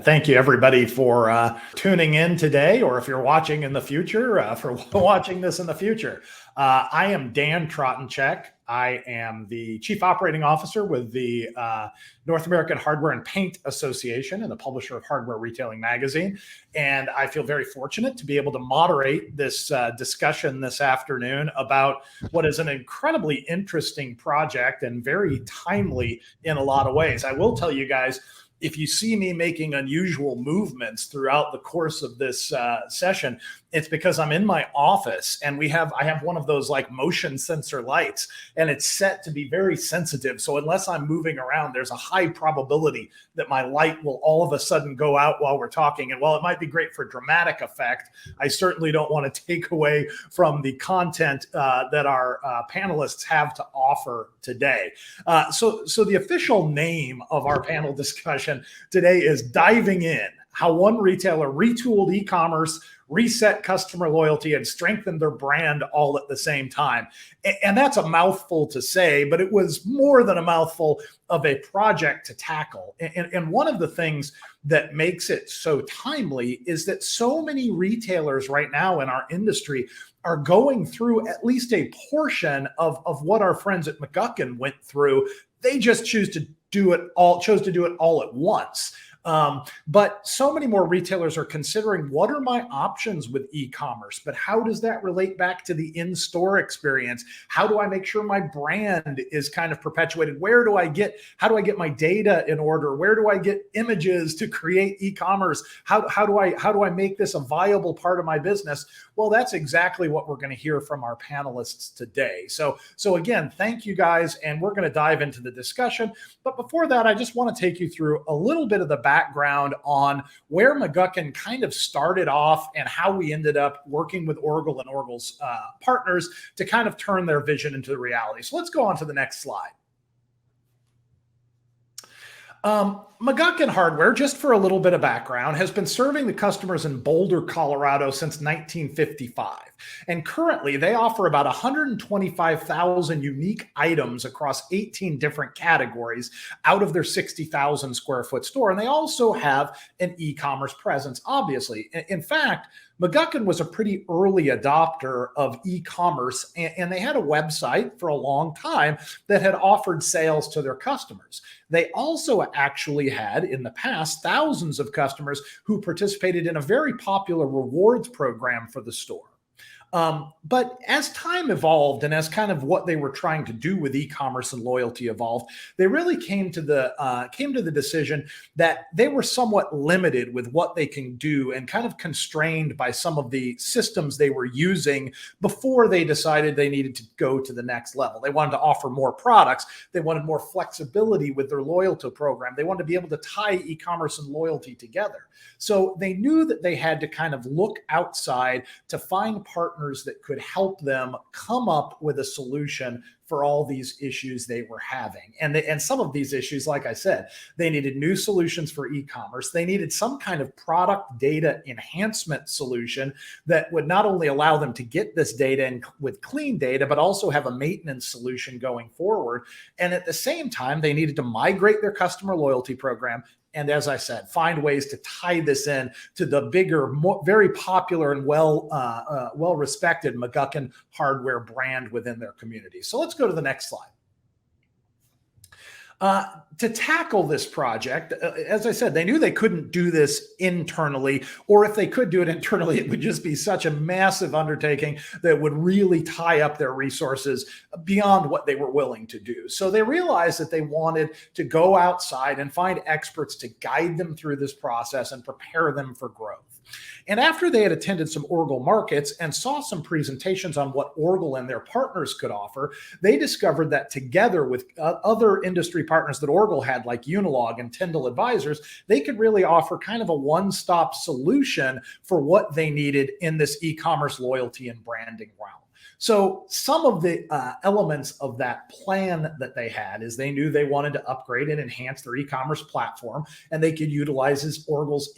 Thank you, everybody, for tuning in today, or if you're watching in the future, for watching this in the future. I am Dan Tratensek. I am the Chief Operating Officer with the North American Hardware and Paint Association and the publisher of Hardware Retailing Magazine. And I feel very fortunate to be able to moderate this discussion this afternoon about what is an incredibly interesting project and very timely in a lot of ways. I will tell you guys, if you see me making unusual movements throughout the course of this session, it's because I'm in my office and I have one of those like motion sensor lights, and it's set to be very sensitive. So unless I'm moving around, there's a high probability that my light will all of a sudden go out while we're talking. And while it might be great for dramatic effect, I certainly don't want to take away from the content that our panelists have to offer today. So the official name of our panel discussion today is Diving In: How One Retailer Retooled E-Commerce, Reset Customer Loyalty, and Strengthened Their Brand all at the same time. And that's a mouthful to say, but it was more than a mouthful of a project to tackle. And one of the things that makes it so timely is that so many retailers right now in our industry are going through at least a portion of what our friends at McGuckin went through. They just chose to do it all at once. But so many more retailers are considering, what are my options with e-commerce? But how does that relate back to the in-store experience? How do I make sure my brand is kind of perpetuated? How do I get my data in order? Where do I get images to create e-commerce? How do I make this a viable part of my business? Well, that's exactly what we're going to hear from our panelists today. So again, thank you guys, and we're going to dive into the discussion. But before that, I just want to take you through a little bit of the background on where McGuckin kind of started off and how we ended up working with Orgill and Orgill's partners to kind of turn their vision into reality. So let's go on to the next slide. McGuckin Hardware, just for a little bit of background, has been serving the customers in Boulder, Colorado since 1955. And currently they offer about 125,000 unique items across 18 different categories out of their 60,000 square foot store. And they also have an e-commerce presence, obviously. In fact, McGuckin was a pretty early adopter of e-commerce, and they had a website for a long time that had offered sales to their customers. They also actually had, in the past, thousands of customers who participated in a very popular rewards program for the store. But as time evolved and as kind of what they were trying to do with e-commerce and loyalty evolved, they really came to the decision that they were somewhat limited with what they can do and kind of constrained by some of the systems they were using before they decided they needed to go to the next level. They wanted to offer more products. They wanted more flexibility with their loyalty program. They wanted to be able to tie e-commerce and loyalty together. So they knew that they had to kind of look outside to find partners that could help them come up with a solution for all these issues they were having. And some of these issues, like I said, they needed new solutions for e-commerce. They needed some kind of product data enhancement solution that would not only allow them to get this data in with clean data, but also have a maintenance solution going forward. And at the same time, they needed to migrate their customer loyalty program. And as I said, find ways to tie this in to the bigger, very popular and well-respected McGuckin Hardware brand within their community. So let's go to the next slide. To tackle this project, as I said, they knew they couldn't do this internally, or if they could do it internally, it would just be such a massive undertaking that would really tie up their resources beyond what they were willing to do. So they realized that they wanted to go outside and find experts to guide them through this process and prepare them for growth. And after they had attended some Orgill markets and saw some presentations on what Orgill and their partners could offer, they discovered that together with other industry partners that Orgill had, like Unilog and Tyndale Advisors, they could really offer kind of a one-stop solution for what they needed in this e-commerce loyalty and branding realm. So some of the elements of that plan that they had is they knew they wanted to upgrade and enhance their e-commerce platform, and they could utilize Orgill's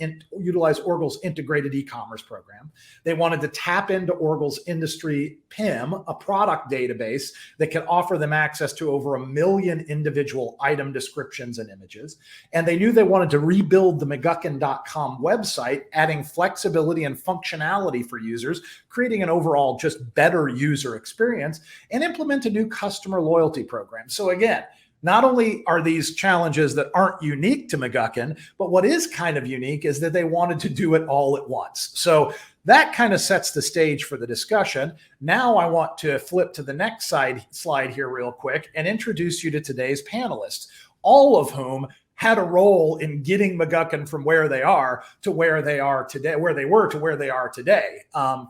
integrated e-commerce program. They wanted to tap into Orgill's industry PIM, a product database that could offer them access to over 1 million individual item descriptions and images. And they knew they wanted to rebuild the McGuckin.com website, adding flexibility and functionality for users, creating an overall just better user experience, and implement a new customer loyalty program. So again, not only are these challenges that aren't unique to McGuckin, but what is kind of unique is that they wanted to do it all at once. So that kind of sets the stage for the discussion. Now I want to flip to the next slide here real quick and introduce you to today's panelists, all of whom had a role in getting McGuckin from where they are to where they are today, where they were to where they are today.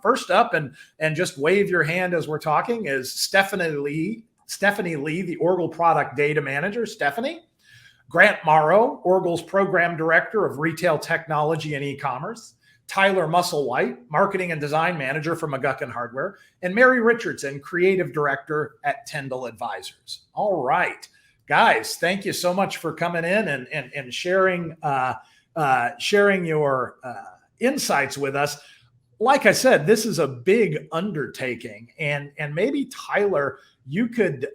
First up, and just wave your hand as we're talking, is Stephanie Lee, the Orgill product data manager. Stephanie. Grant Morrow, Orgill's program director of retail technology and e-commerce. Tyler Musslewhite, marketing and design manager for McGuckin Hardware. And Mary Richardson, creative director at Tyndale Advisors. All right. Guys, thank you so much for coming in and sharing your insights with us. Like I said, this is a big undertaking, and maybe Tyler, you could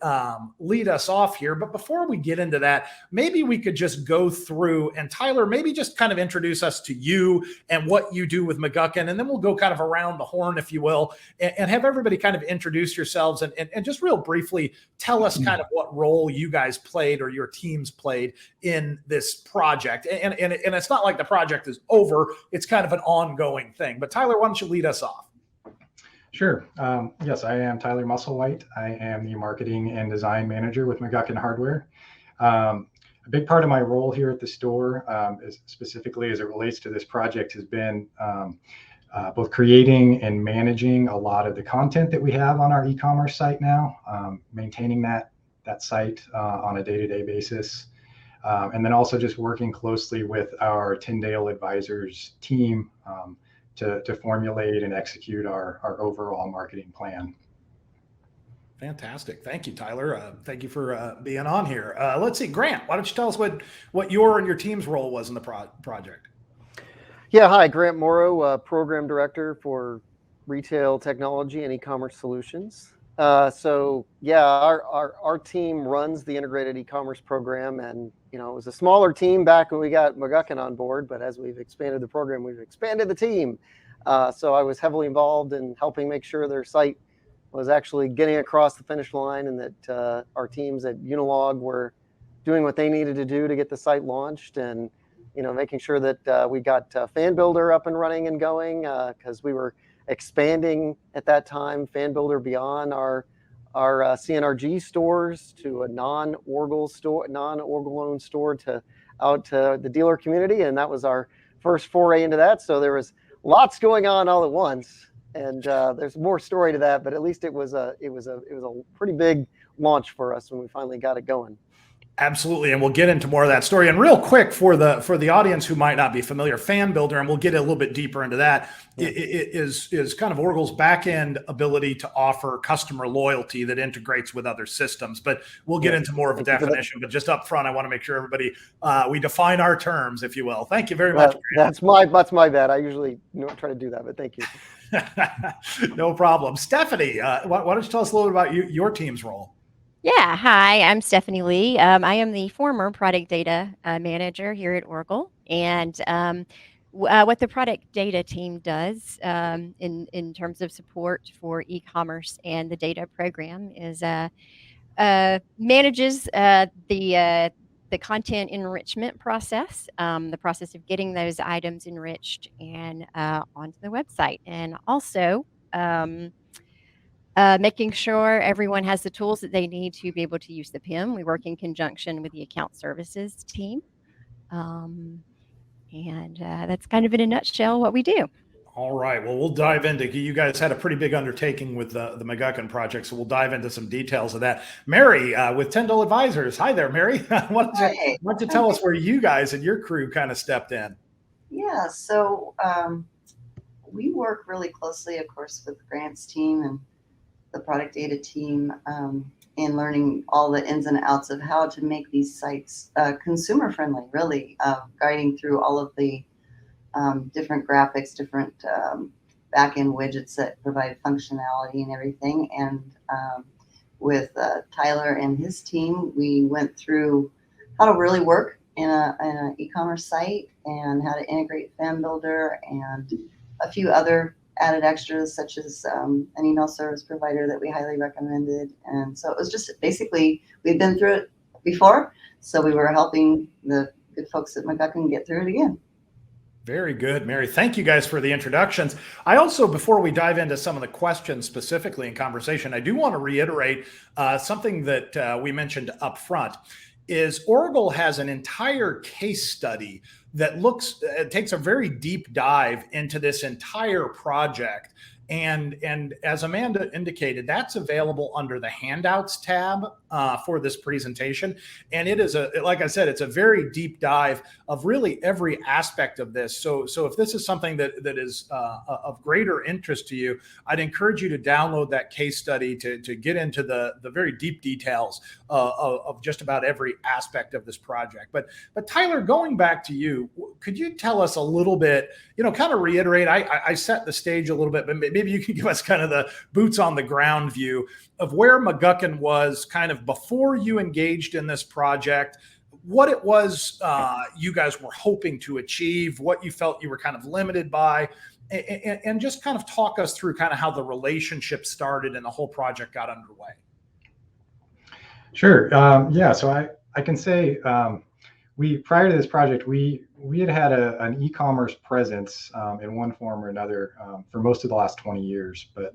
lead us off here. But before we get into that, maybe we could just go through, and Tyler, maybe just kind of introduce us to you and what you do with McGuckin, and then we'll go kind of around the horn, if you will, and have everybody kind of introduce yourselves and just real briefly tell us kind of what role you guys played or your teams played in this project. And it's not like the project is over. It's kind of an ongoing thing. But Tyler, why don't you lead us off? Sure. Yes, I am Tyler Musslewhite. I am the marketing and design manager with McGuckin Hardware. A big part of my role here at the store, is specifically as it relates to this project, has been both creating and managing a lot of the content that we have on our e-commerce site now, maintaining that site on a day-to-day basis, and then also just working closely with our Tyndale Advisors team to formulate and execute our overall marketing plan. Fantastic. Thank you, Tyler. Thank you for being on here. Let's see, Grant, why don't you tell us what your and your team's role was in the project? Yeah, hi, Grant Morrow, program director for retail technology and e-commerce solutions. So yeah, our team runs the integrated e-commerce program, and it was a smaller team back when we got McGuckin on board, but as we've expanded the program, we've expanded the team. So I was heavily involved in helping make sure their site was actually getting across the finish line, and that our teams at Unilog were doing what they needed to do to get the site launched, and making sure that we got Fan Builder up and running and going, because we were expanding at that time Fan Builder beyond our CNRG stores to a non-Orgill owned store out to the dealer community, and that was our first foray into that. So there was lots going on all at once, and there's more story to that, but at least it was a pretty big launch for us when we finally got it going. Absolutely, and we'll get into more of that story. And real quick, for the audience who might not be familiar, Fan Builder, and we'll get a little bit deeper into that, it is kind of Orgill's back-end ability to offer customer loyalty that integrates with other systems. But we'll get into more of a definition. But just up front, I want to make sure everybody, we define our terms, if you will. Thank you very much. That's my bad. I usually try to do that, but thank you. No problem. Stephanie, why don't you tell us a little bit about your team's role? Yeah, hi, I'm Stephanie Lee. I am the former product data manager here at Orgill, and what the product data team does in terms of support for e-commerce and the data program is manages the content enrichment process, the process of getting those items enriched and onto the website, and also making sure everyone has the tools that they need to be able to use the PIM. We work in conjunction with the account services team. And that's kind of in a nutshell what we do. All right. Well, we'll dive into, you guys had a pretty big undertaking with the McGuckin project, so we'll dive into some details of that. Mary, with Tyndale Advisors. Hi there, Mary. Why don't you tell us where you guys and your crew kind of stepped in? Yeah, so we work really closely, of course, with Grant's team, and the product data team in learning all the ins and outs of how to make these sites consumer friendly, really guiding through all of the different graphics, different back-end widgets that provide functionality and everything. And with Tyler and his team, we went through how to really work in an e-commerce site and how to integrate Fan Builder and a few other added extras, such as an email service provider that we highly recommended. And so it was just basically, we'd been through it before, so we were helping the good folks at McGuckin get through it again. Very good, Mary. Thank you guys for the introductions. I also, before we dive into some of the questions specifically in conversation, I do want to reiterate something that we mentioned up front. Is Orgill has an entire case study that takes a very deep dive into this entire project. And as Amanda indicated, that's available under the handouts tab for this presentation. And it is like I said, it's a very deep dive of really every aspect of this. So if this is something that is of greater interest to you, I'd encourage you to download that case study to get into the very deep details of just about every aspect of this project. But Tyler, going back to you, could you tell us a little bit, kind of reiterate, I set the stage a little bit, but maybe you can give us kind of the boots on the ground view of where McGuckin was kind of before you engaged in this project, what it was you guys were hoping to achieve, what you felt you were kind of limited by, and just kind of talk us through kind of how the relationship started and the whole project got underway. Sure. Yeah. So I can say prior to this project, we had an e-commerce presence in one form or another for most of the last 20 years. But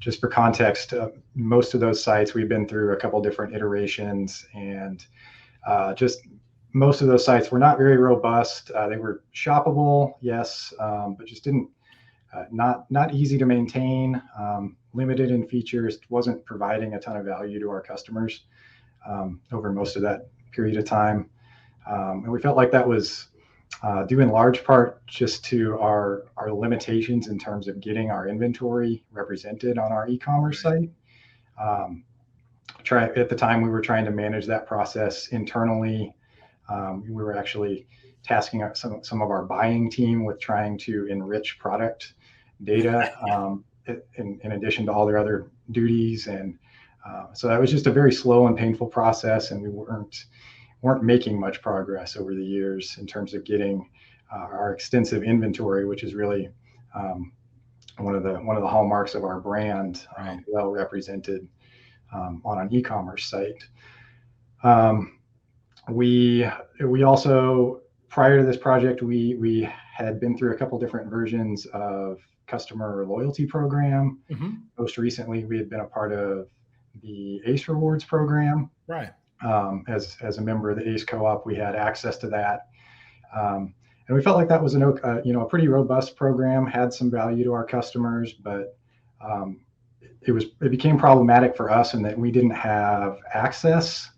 just for context, most of those sites we've been through a couple different iterations, and just most of those sites were not very robust. They were shoppable, yes, but just not easy to maintain, limited in features, wasn't providing a ton of value to our customers over most of that period of time. And we felt like that was due in large part just to our limitations in terms of getting our inventory represented on our e-commerce site. At the time, we were trying to manage that process internally. We were actually tasking some of our buying team with trying to enrich product data in addition to all their other duties. And so that was just a very slow and painful process, and we weren't making much progress over the years in terms of getting our extensive inventory, which is really one of the hallmarks of our brand, well represented on an e-commerce site. We also, prior to this project, we had been through a couple different versions of customer loyalty program. Mm-hmm. Most recently, we had been a part of the ACE Rewards program. Right. As a member of the ACE Co-op, we had access to that, and we felt like that was a pretty robust program, had some value to our customers, but it became problematic for us in that we didn't have access,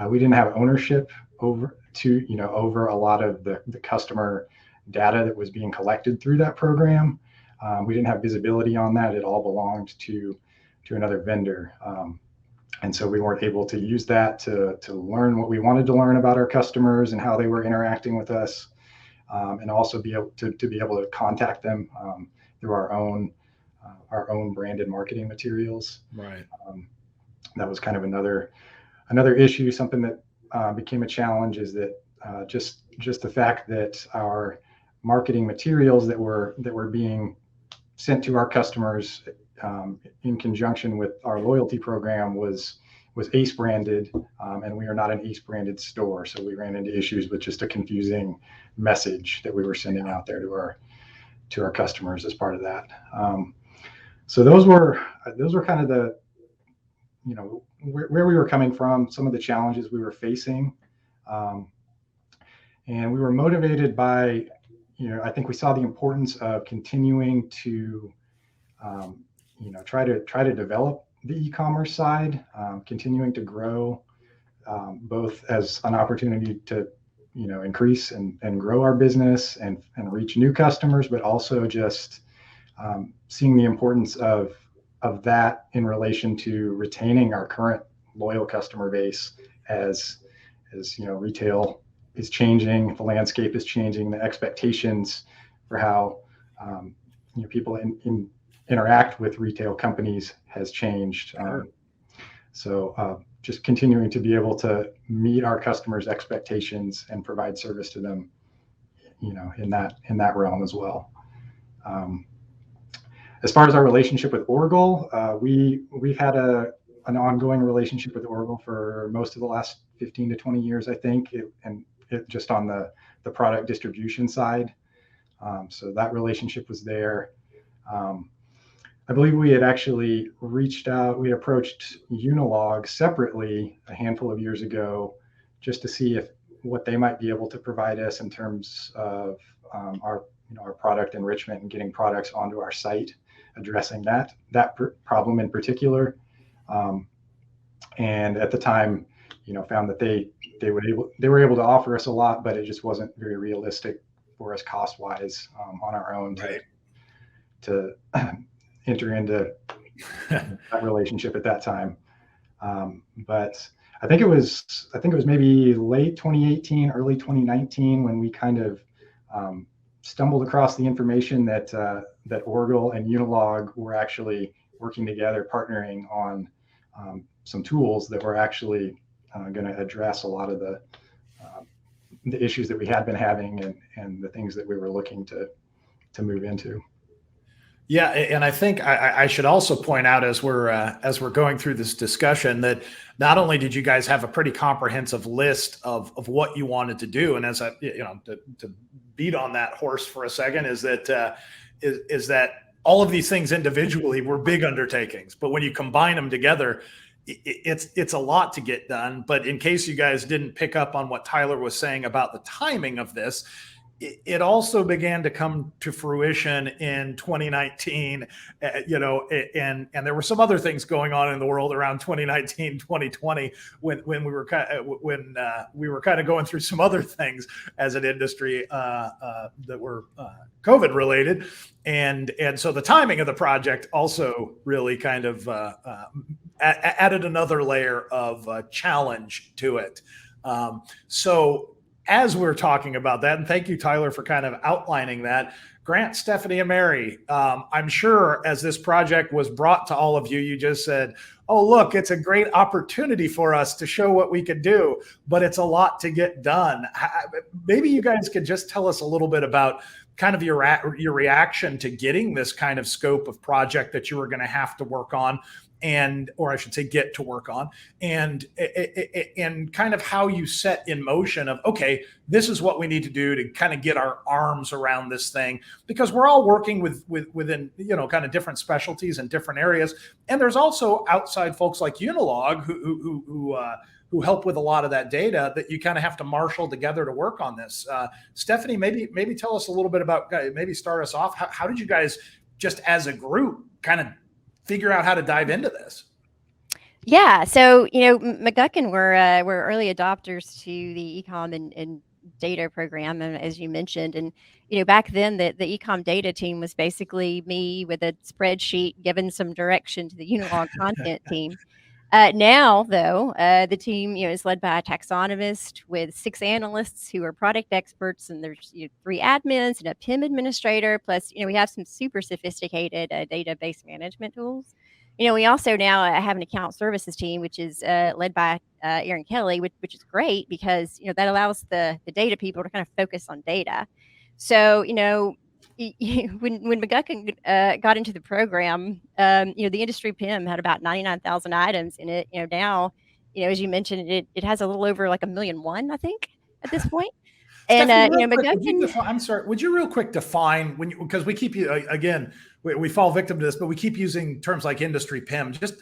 we didn't have ownership over a lot of the customer data that was being collected through that program. We didn't have visibility on that; it all belonged to another vendor. And so we weren't able to use that to learn what we wanted to learn about our customers and how they were interacting with us, and also be able to contact them through our own branded marketing materials. Right. That was kind of another issue. Something that became a challenge is that just the fact that our marketing materials that were being sent to our customers in conjunction with our loyalty program was ACE branded, and we are not an ACE branded store. So we ran into issues with just a confusing message that we were sending out there to our customers as part of that. So those were kind of the, where we were coming from, some of the challenges we were facing. And we were motivated by, I think we saw the importance of continuing to try to develop the e-commerce side, continuing to grow, both as an opportunity to, increase and grow our business and reach new customers, but also just seeing the importance of of that in relation to retaining our current loyal customer base as retail is changing, the landscape is changing, the expectations for how people interact with retail companies has changed. So just continuing to be able to meet our customers' expectations and provide service to them, in that realm as well. As far as our relationship with Orgill, we've had an ongoing relationship with Orgill for most of the last 15 to 20 years, I think, and just on the product distribution side. So that relationship was there. I believe we had actually reached out, we approached Unilog separately a handful of years ago just to see what they might be able to provide us in terms of our product enrichment and getting products onto our site, addressing that problem in particular. And at the time, found that they were able to offer us a lot, but it just wasn't very realistic for us cost-wise on our own to enter into that relationship at that time. But I think it was maybe late 2018, early 2019 when we kind of stumbled across the information that Orgill and Unilog were actually working together, partnering on some tools that were actually going to address a lot of the issues that we had been having and the things that we were looking to move into. Yeah, and I think I should also point out as we're going through this discussion that not only did you guys have a pretty comprehensive list of what you wanted to do, and as I to beat on that horse for a second is that all of these things individually were big undertakings, but when you combine them together, it's a lot to get done. But in case you guys didn't pick up on what Tyler was saying about the timing of this, it also began to come to fruition in 2019, and there were some other things going on in the world around 2019, 2020, when we were kind of going through some other things as an industry that were COVID related, and so the timing of the project also really kind of added another layer of challenge to it. So as we're talking about that, and thank you, Tyler, for kind of outlining that, Grant, Stephanie, and Mary, I'm sure as this project was brought to all of you, you just said, oh, look, it's a great opportunity for us to show what we could do, but it's a lot to get done. Maybe you guys could just tell us a little bit about kind of your reaction to getting this kind of scope of project that you were going to have to work on, or I should say get to work on, and kind of how you set in motion of, okay, this is what we need to do to kind of get our arms around this thing, because we're all working within kind of different specialties and different areas, and there's also outside folks like Unilog who help with a lot of that data that you kind of have to marshal together to work on this. Stephanie, maybe tell us a little bit about, maybe start us off. How did you guys just as a group kind of figure out how to dive into this? Yeah, so McGuckin were early adopters to the ecom and data program, and as you mentioned, and back then the ecom data team was basically me with a spreadsheet giving some direction to the Unilog content team. Now, though, the team is led by a taxonomist with 6 analysts who are product experts, and there's 3 admins and a PIM administrator. Plus, we have some super sophisticated database management tools. We also now have an account services team, which is led by Aaron Kelly, which is great because that allows the data people to kind of focus on data. So when McGuckin got into the program, the industry PIM had about 99,000 items in it. Now, as you mentioned, it has a little over like 1,000,001, I think, at this point. And McGuckin. I'm sorry. Would you real quick define because we keep again, we fall victim to this, but we keep using terms like industry PIM. Just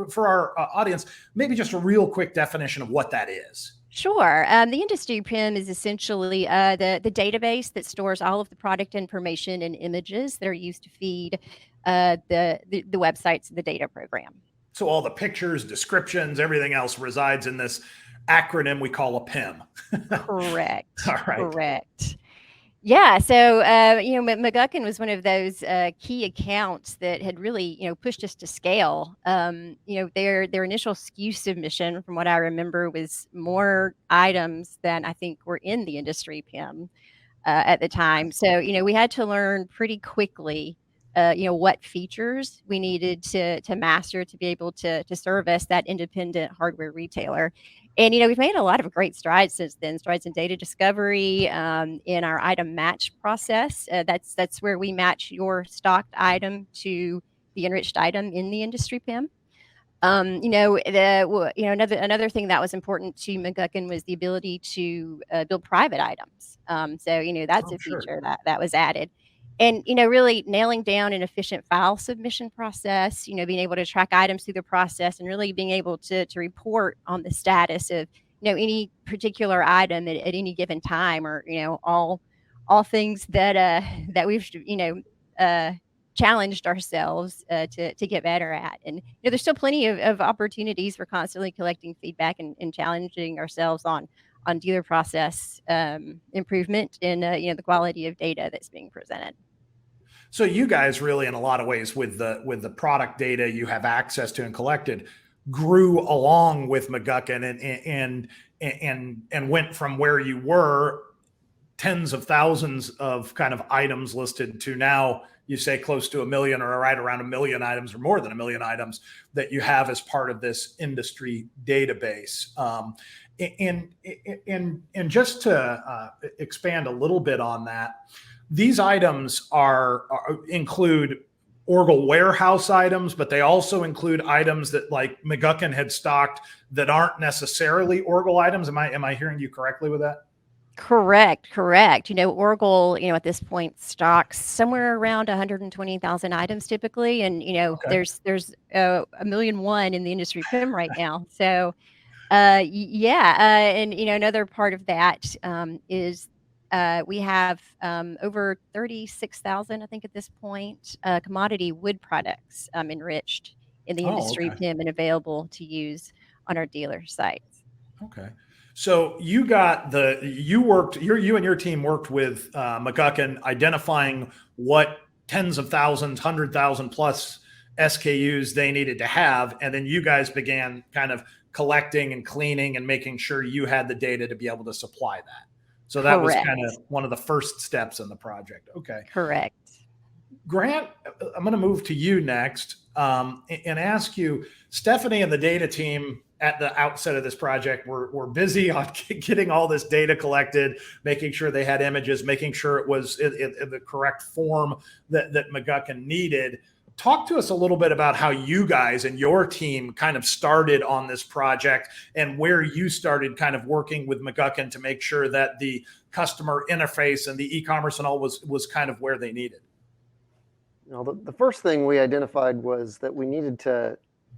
for our audience, maybe just a real quick definition of what that is. Sure. The industry PIM is essentially the database that stores all of the product information and images that are used to feed the websites of the data program. So all the pictures, descriptions, everything else resides in this acronym we call a PIM. Correct. All right. Correct. Yeah, so McGuckin was one of those key accounts that had really pushed us to scale. Their initial SKU submission, from what I remember, was more items than I think were in the industry PIM at the time. So we had to learn pretty quickly, what features we needed to master to be able to service that independent hardware retailer. And we've made a lot of great strides since then. Strides in data discovery, in our item match process. That's where we match your stocked item to the enriched item in the industry PIM. Another thing that was important to McGuckin was the ability to build private items. That's Oh, a sure. feature that was added. And really nailing down an efficient file submission process, being able to track items through the process and really being able to report on the status of any particular item at any given time, or all things that we've challenged ourselves to get better at. And there's still plenty of opportunities for constantly collecting feedback and challenging ourselves on dealer process improvement in the quality of data that's being presented. So you guys really, in a lot of ways, with the product data you have access to and collected, grew along with McGuckin and went from where you were tens of thousands of kind of items listed to now you say close to 1 million, or right around 1 million items, or more than 1 million items that you have as part of this industry database. And just to expand a little bit on that, these items include Orgill warehouse items, but they also include items that like McGuckin had stocked that aren't necessarily Orgill items. Am I hearing you correctly with that? Correct. Orgill, at this point stocks somewhere around 120,000 items typically, and Okay. there's 1,000,001 in the industry PIM right now. So, and another part of that is we have over 36,000, I think, at this point, commodity wood products enriched in the Oh, industry okay. PIM and available to use on our dealer sites. Okay. So you and your team worked with McGuckin identifying what tens of thousands, 100,000 plus SKUs they needed to have. And then you guys began kind of collecting and cleaning and making sure you had the data to be able to supply that. So that was kind of Correct. one of the first steps in the project. Okay. Correct. Grant, I'm going to move to you next and ask you, Stephanie and the data team at the outset of this project were busy on getting all this data collected, making sure they had images, making sure it was in the correct form that McGuckin needed. Talk to us a little bit about how you guys and your team kind of started on this project and where you started kind of working with McGuckin to make sure that the customer interface and the e-commerce and all was kind of where they needed. The first thing we identified was that we needed to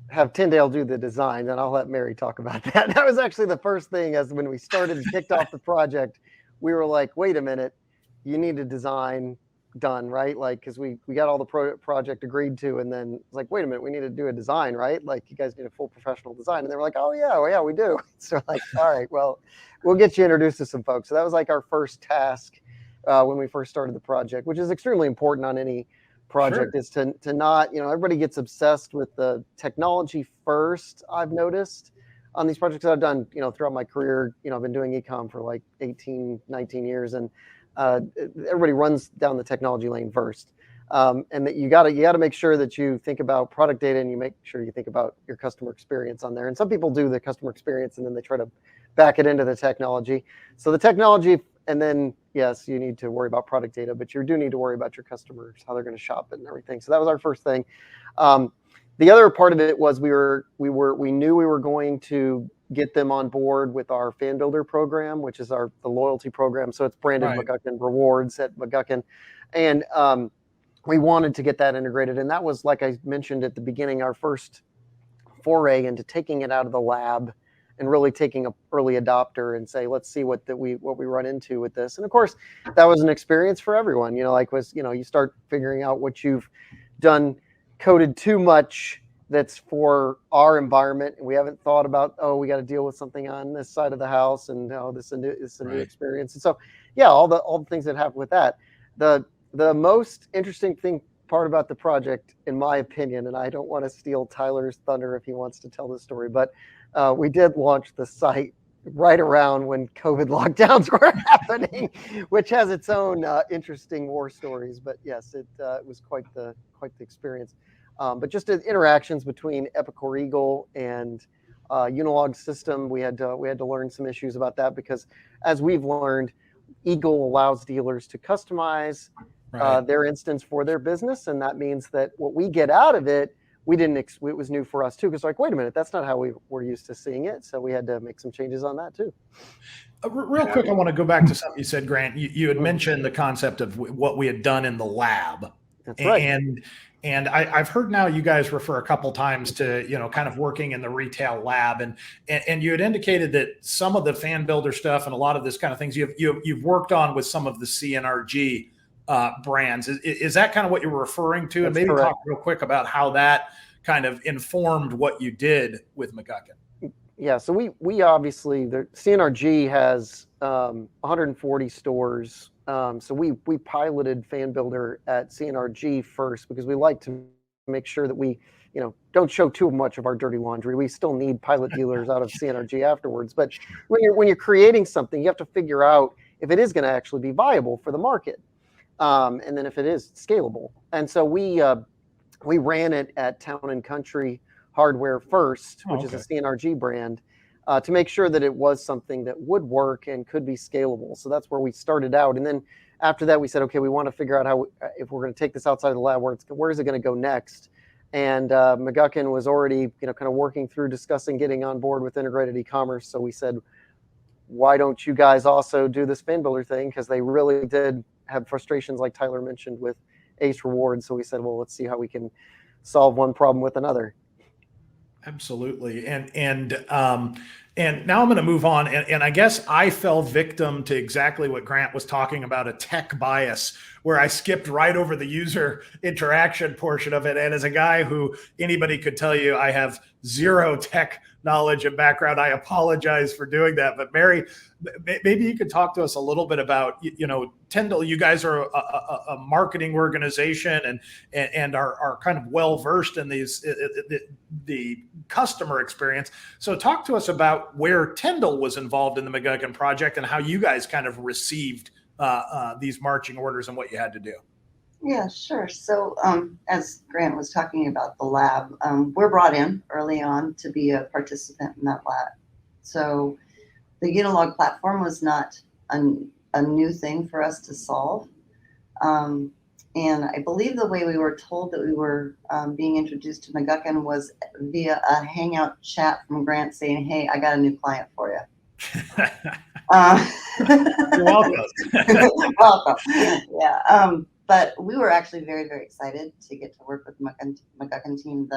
have Tyndale do the design, and I'll let Mary talk about that. That was actually the first thing, as when we started and kicked off the project, we were like, wait a minute, you need a design done, right? Like, because we got all the project agreed to, and then it's like, wait a minute, we need to do a design, right? Like, you guys need a full professional design. And they were like, oh yeah, we do. So like, all right, well, we'll get you introduced to some folks. So that was like our first task when we first started the project, which is extremely important on any project. Sure. Is to not, everybody gets obsessed with the technology first. I've noticed on these projects that I've done, throughout my career, I've been doing e-com for like 18, 19 years, and everybody runs down the technology lane first. And that you got to make sure that you think about product data, and you make sure you think about your customer experience on there. And some people do the customer experience and then they try to back it into the technology. So the technology, and then yes, you need to worry about product data, but you do need to worry about your customers, how they're going to shop it and everything. So that was our first thing. The other part of it was we knew we were going to get them on board with our Fan Builder program, which is the loyalty program. So it's branded right. McGuckin Rewards at McGuckin. And we wanted to get that integrated. And that was, like I mentioned at the beginning, our first foray into taking it out of the lab and really taking an early adopter and say, let's see what we run into with this. And of course, that was an experience for everyone. You start figuring out what you've done, coded too much that's for our environment. And we haven't thought about, oh, we got to deal with something on this side of the house, and oh, this is a new experience. And so, yeah, all the things that happen with that. The most interesting part about the project, in my opinion, and I don't want to steal Tyler's thunder if he wants to tell the story, but we did launch the site right around when COVID lockdowns were happening, which has its own interesting war stories. But yes, it was quite the experience. But just the interactions between Epicor Eagle and Unilog system, we had to learn some issues about that, because as we've learned, Eagle allows dealers to customize their instance for their business, and that means that what we get out of it, it was new for us too, because like, wait a minute, that's not how we were used to seeing it. So we had to make some changes on that too. Real quick, I want to go back to something you said, Grant. You had mentioned the concept of what we had done in the lab. That's right. And I've heard now you guys refer a couple times to, kind of working in the retail lab, and you had indicated that some of the fan builder stuff and a lot of this kind of things you've worked on with some of the CNRG brands. Is that kind of what you were referring to? That's and maybe correct. Talk real quick about how that kind of informed what you did with McGuckin. Yeah, so we obviously, the CNRG has 140 stores. So we piloted Fan Builder at CNRG first, because we like to make sure that we, don't show too much of our dirty laundry. We still need pilot dealers out of CNRG afterwards. But when you're creating something, you have to figure out if it is going to actually be viable for the market, and then if it is scalable. And so we ran it at Town and Country Hardware first, which is a CNRG brand, to make sure that it was something that would work and could be scalable. So that's where we started out. And then after that, we said, okay, we want to figure out how, if we're going to take this outside of the lab, where is it going to go next? And McGuckin was already, kind of working through discussing getting on board with integrated e-commerce. So we said, why don't you guys also do this Fan Builder thing? Because they really did have frustrations, like Tyler mentioned, with Ace Rewards. So we said, well, let's see how we can solve one problem with another. Absolutely. And now I'm going to move on. And I guess I fell victim to exactly what Grant was talking about, a tech bias, where I skipped right over the user interaction portion of it. And as a guy who anybody could tell you I have zero tech knowledge and background, I apologize for doing that. But Mary, maybe you could talk to us a little bit about, Tyndale, you guys are a marketing organization and are kind of well-versed in the customer experience. So talk to us about where Tyndale was involved in the McGuckin project and how you guys kind of received these marching orders and what you had to do. Yeah, sure. So as Grant was talking about the lab, we're brought in early on to be a participant in that lab. So the Unilog platform was not a new thing for us to solve. And I believe the way we were told that we were being introduced to McGuckin was via a Hangout chat from Grant saying, hey, I got a new client for you. You're welcome. Welcome. Yeah. But we were actually very, very excited to get to work with the McGuckin team.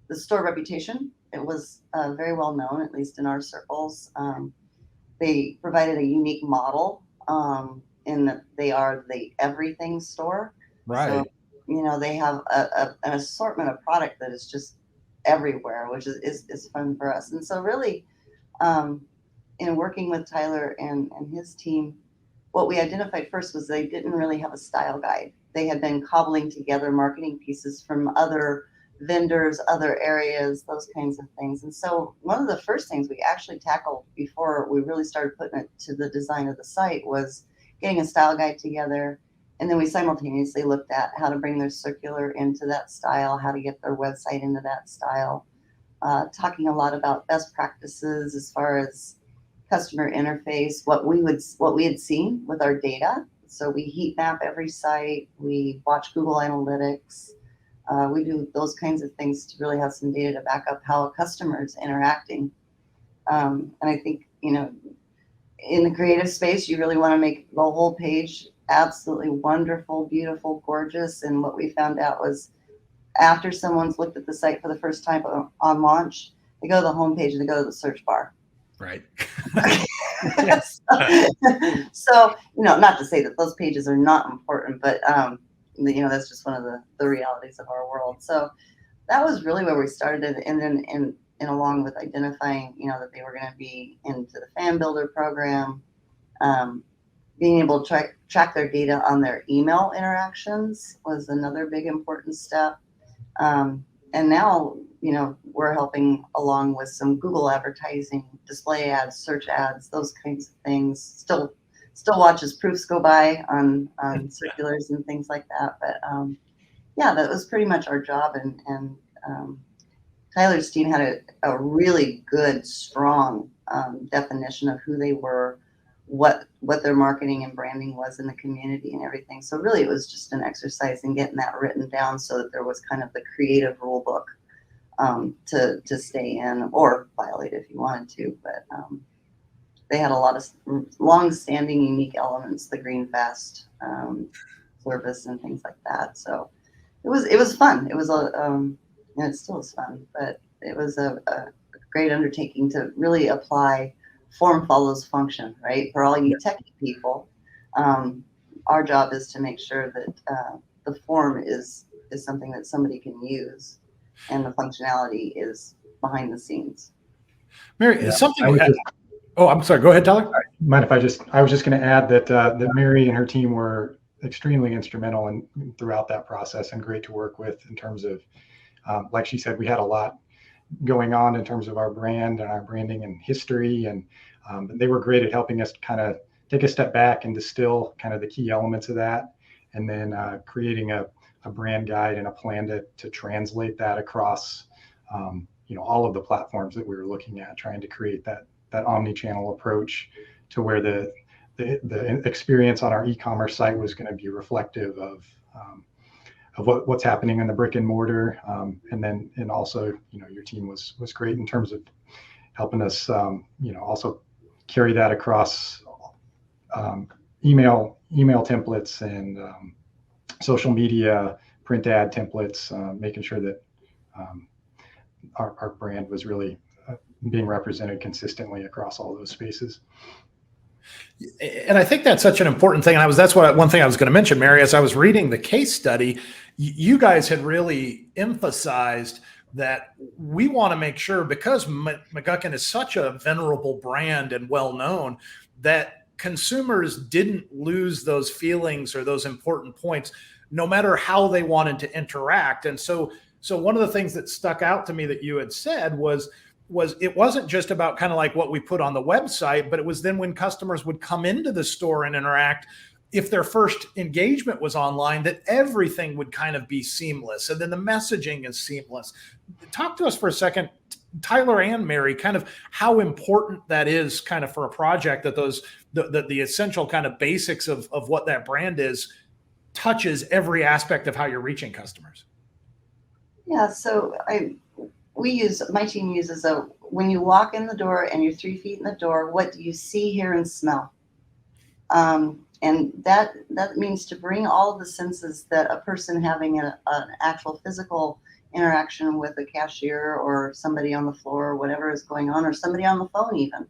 The store reputation, it was very well known, at least in our circles. They provided a unique model in that they are the everything store. Right. So, they have an assortment of product that is just everywhere, which is fun for us. And so really, in working with Tyler and his team, what we identified first was they didn't really have a style guide. They had been cobbling together marketing pieces from other vendors, other areas, those kinds of things. And so one of the first things we actually tackled before we really started putting it to the design of the site was getting a style guide together. And then we simultaneously looked at how to bring their circular into that style, how to get their website into that style, talking a lot about best practices as far as customer interface, what we had seen with our data. So we heat map every site, we watch Google Analytics, we do those kinds of things to really have some data to back up how a customer is interacting. And I think, in the creative space, you really want to make the whole page absolutely wonderful, beautiful, gorgeous. And what we found out was after someone's looked at the site for the first time on launch, they go to the homepage and they go to the search bar. Right. Yes. So, not to say that those pages are not important, but, that's just one of the realities of our world. So that was really where we started. And then in along with identifying, that they were going to be into the fan builder program, being able to track their data on their email interactions was another big important step. And now, we're helping along with some Google advertising, display ads, search ads, those kinds of things. Still watches proofs go by on circulars and things like that. But yeah, that was pretty much our job. And Tyler's team had a really good, strong definition of who they were, what their marketing and branding was in the community and everything. So really it was just an exercise in getting that written down so that there was kind of the creative rule book to stay in or violate if you wanted to. But they had a lot of long-standing unique elements, the Green Fast service and things like that. So it was fun. It was and it still is fun, but it was a great undertaking to really apply form follows function, right? For all you techie people, our job is to make sure that the form is something that somebody can use, and the functionality is behind the scenes. Mary, Yeah, something. Oh, I'm sorry. Go ahead, Tyler. Mind if I was just going to add that Mary and her team were extremely instrumental throughout that process and great to work with in terms of, like she said, we had a lot going on in terms of our brand and our branding and history, and they were great at helping us kind of take a step back and distill kind of the key elements of that, and then creating a brand guide and a plan to translate that across all of the platforms that we were looking at, trying to create that omni-channel approach to where the experience on our e-commerce site was going to be reflective of what's happening in the brick and mortar, and also your team was great in terms of helping us also carry that across email templates and social media, print ad templates, making sure that our brand was really being represented consistently across all those spaces. And I think that's such an important thing. And that's one thing I was going to mention, Mary, as I was reading the case study, you guys had really emphasized that we want to make sure, because McGuckin is such a venerable brand and well-known, that consumers didn't lose those feelings or those important points, no matter how they wanted to interact. And so one of the things that stuck out to me that you had said was it wasn't just about kind of like what we put on the website, but it was then when customers would come into the store and interact, if their first engagement was online, that everything would kind of be seamless. And then the messaging is seamless. Talk to us for a second, Tyler and Mary, kind of how important that is kind of for a project, that the essential kind of basics of what that brand is touches every aspect of how you're reaching customers. Yeah, so my team uses when you walk in the door and you're 3 feet in the door, what do you see, hear, and smell? And that means to bring all of the senses that a person having an actual physical interaction with a cashier or somebody on the floor or whatever is going on, or somebody on the phone even,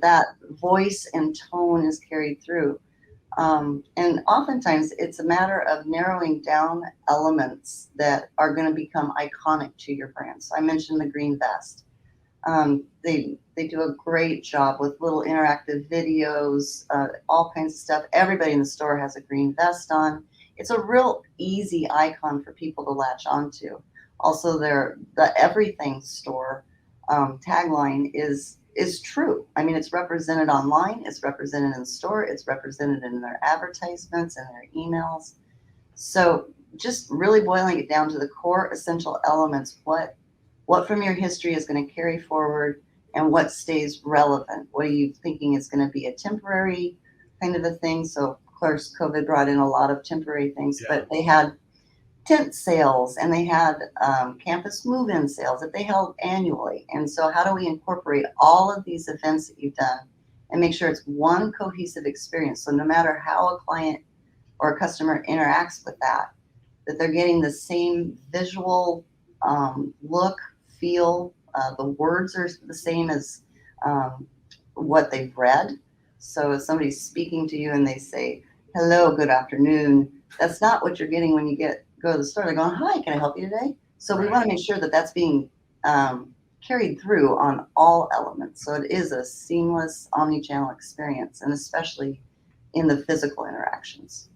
that voice and tone is carried through. And oftentimes it's a matter of narrowing down elements that are going to become iconic to your brand. So I mentioned the green vest. They do a great job with little interactive videos, all kinds of stuff. Everybody in the store has a green vest on. It's a real easy icon for people to latch onto. Also, the everything store tagline is true. I mean, it's represented online, it's represented in the store, it's represented in their advertisements and their emails. So just really boiling it down to the core essential elements, what from your history is going to carry forward and what stays relevant. What are you thinking is going to be a temporary kind of a thing? So of course, COVID brought in a lot of temporary things, but they had tent sales and they had campus move-in sales that they held annually. And so how do we incorporate all of these events that you've done and make sure it's one cohesive experience? So no matter how a client or a customer interacts with that they're getting the same visual look, feel, the words are the same as what they've read. So if somebody's speaking to you and they say, hello, good afternoon, that's not what you're getting when you go to the store. They're going, hi, can I help you today? So we Right. want to make sure that that's being carried through on all elements. So it is a seamless omni-channel experience, and especially in the physical interactions.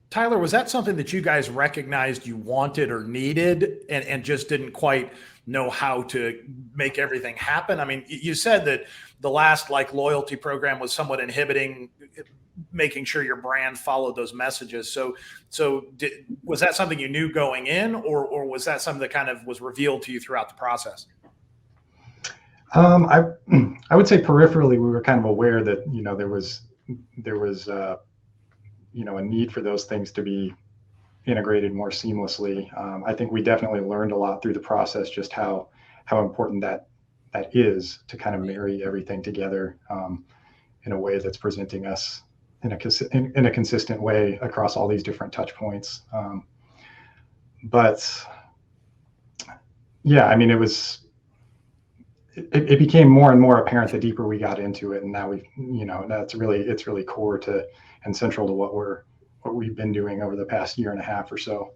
Tyler, was that something that you guys recognized you wanted or needed and just didn't quite know how to make everything happen? I mean, you said that the last like loyalty program was somewhat inhibiting making sure your brand followed those messages. So was that something you knew going in, or was that something that kind of was revealed to you throughout the process? I would say peripherally, we were kind of aware that, there was a need for those things to be integrated more seamlessly. I think we definitely learned a lot through the process, just how important that is to kind of marry everything together in a way that's presenting us in a consistent way across all these different touch points. But yeah, I mean, it became more and more apparent the deeper we got into it, and now it's really core to and central to what we've been doing over the past year and a half or so.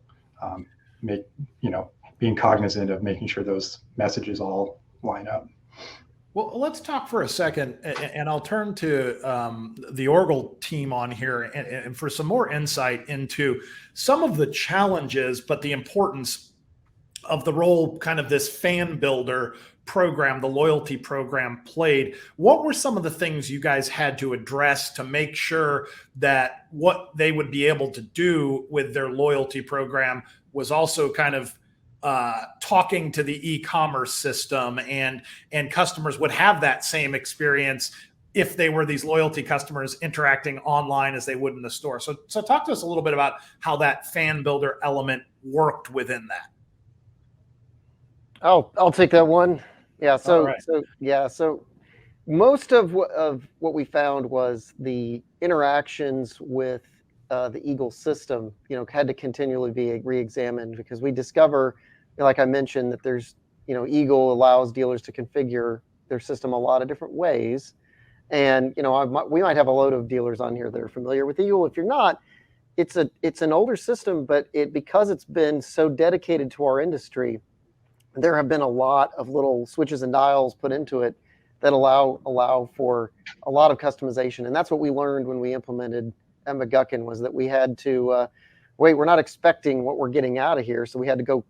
Being cognizant of making sure those messages all line up. Well, let's talk for a second, and I'll turn to the Orgill team on here and for some more insight into some of the challenges, but the importance of the role kind of this fan builder program, the loyalty program played. What were some of the things you guys had to address to make sure that what they would be able to do with their loyalty program was also kind of talking to the e-commerce system and customers would have that same experience if they were these loyalty customers interacting online as they would in the store? So talk to us a little bit about how that fan builder element worked within that. I'll take that one. Yeah. So right. So most of what we found was the interactions with the Eagle system, had to continually be re-examined, because we discover, like I mentioned, that there's, Eagle allows dealers to configure their system a lot of different ways. And, we might have a load of dealers on here that are familiar with Eagle. If you're not, it's an older system, but because it's been so dedicated to our industry, there have been a lot of little switches and dials put into it that allow for a lot of customization. And that's what we learned when we implemented McGuckin, was that we had to wait, we're not expecting what we're getting out of here. So we had to go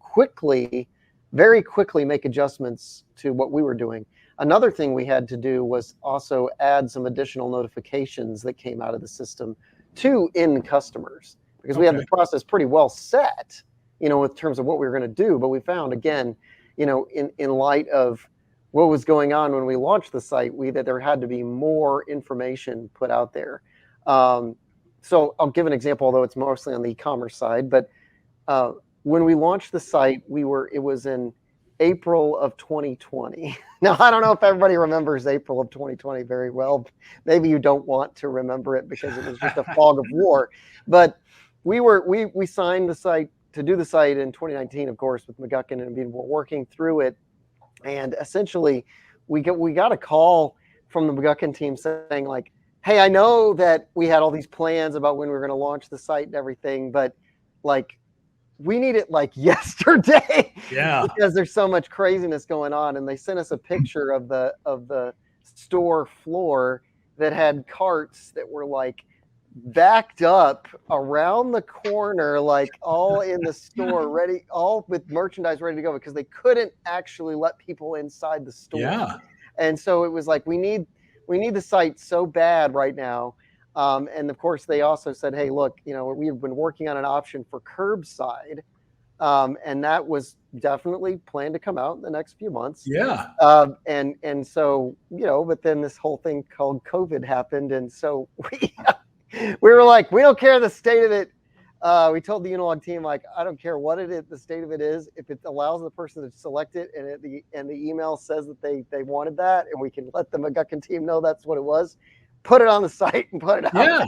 very quickly make adjustments to what we were doing. Another thing we had to do was also add some additional notifications that came out of the system to end customers, because we had the process pretty well set, in terms of what we were going to do. But we found, again, in light of what was going on when we launched the site, that there had to be more information put out there. So I'll give an example, although it's mostly on the e-commerce side. But when we launched the site, it was in April of 2020. Now, I don't know if everybody remembers April of 2020 very well. Maybe you don't want to remember it because it was just a fog of war. But we signed the site to do the site in 2019, of course, with McGuckin, and we're working through it. And essentially, we got a call from the McGuckin team saying, like, hey, I know that we had all these plans about when we were going to launch the site and everything, but like, we need it like yesterday. Yeah. Because there's so much craziness going on. And they sent us a picture of the store floor that had carts that were like backed up around the corner, like all in the store, ready, all with merchandise ready to go, because they couldn't actually let people inside the store. Yeah. And so it was like, we need the site so bad right now. And of course, they also said, hey, look, we've been working on an option for curbside. And that was definitely planned to come out in the next few months. Yeah. And so, but then this whole thing called COVID happened. And so we were like, we don't care the state of it. We told the Unilog team, like, I don't care what it is, the state of it is. If it allows the person to select it and the email says that they wanted that, and we can let the McGuckin team know that's what it was, put it on the site and put it out there.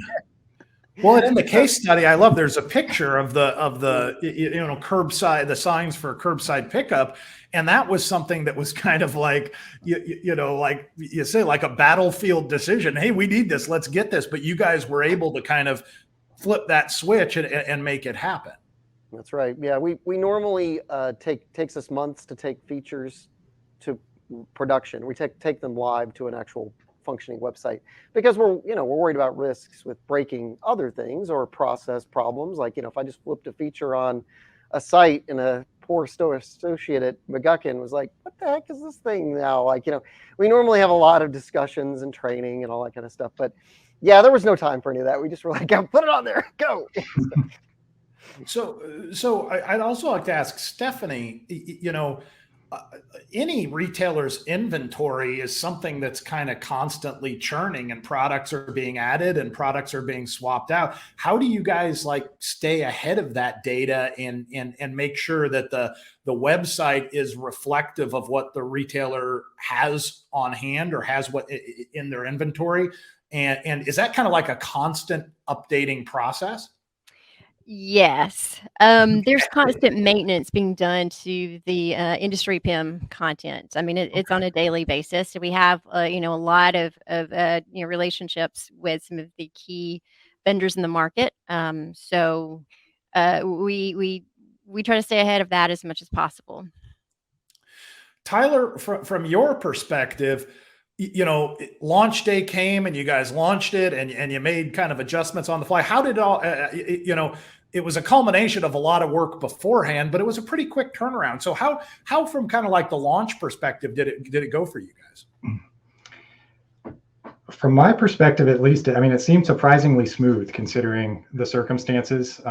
Well, in the case study, I love, there's a picture of the curbside, the signs for curbside pickup. And that was something that was kind of like, like you say, like a battlefield decision. Hey, we need this, let's get this. But you guys were able to kind of flip that switch and make it happen. That's right. Yeah, we normally takes us months to take features to production. We take them live to an actual functioning website because we're worried about risks with breaking other things or process problems. Like, if I just flipped a feature on a site and a poor associate at McGuckin was like, what the heck is this thing now? Like, we normally have a lot of discussions and training and all that kind of stuff. But yeah, there was no time for any of that. We just were like, put it on there, go. So I'd also like to ask Stephanie, any retailer's inventory is something that's kind of constantly churning, and products are being added and products are being swapped out. How do you guys stay ahead of that data and make sure that the website is reflective of what the retailer has on hand or has what in their inventory? And is that kind of like a constant updating process? Yes. There's constant maintenance being done to the industry PIM content. I mean, it's on a daily basis. So we have, a lot of relationships with some of the key vendors in the market. So we try to stay ahead of that as much as possible. Tyler, from your perspective, launch day came and you guys launched it and you made kind of adjustments on the fly. How did all, it was a culmination of a lot of work beforehand, but it was a pretty quick turnaround. So how from kind of like the launch perspective did it go for you guys? From my perspective, at least, I mean, it seemed surprisingly smooth considering the circumstances.